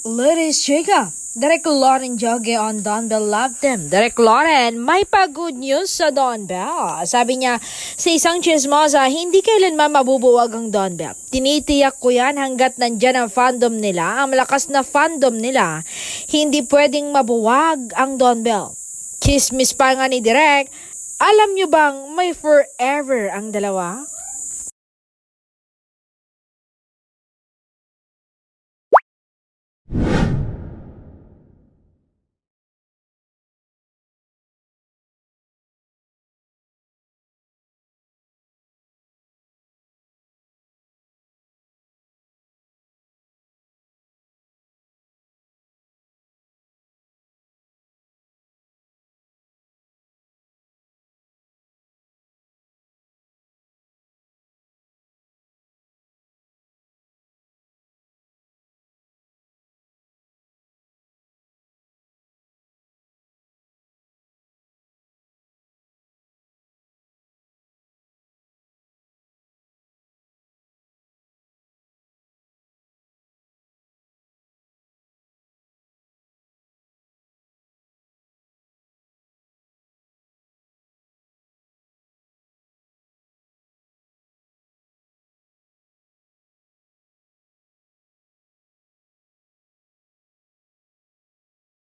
Ladies, chika. Direk Lauren Joge on Don Bell Love Them. Direk Lauren, may pa-good news sa Don Bell. Sabi niya, sa isang chismosa, hindi kailanman mabubuwag ang Don Bell. Tinitiyak ko yan hanggat nandyan ang fandom nila, ang malakas na fandom nila. Hindi pwedeng mabuwag ang Don Bell. Chismis pa nga ni Direk, alam nyo bang may forever ang dalawa?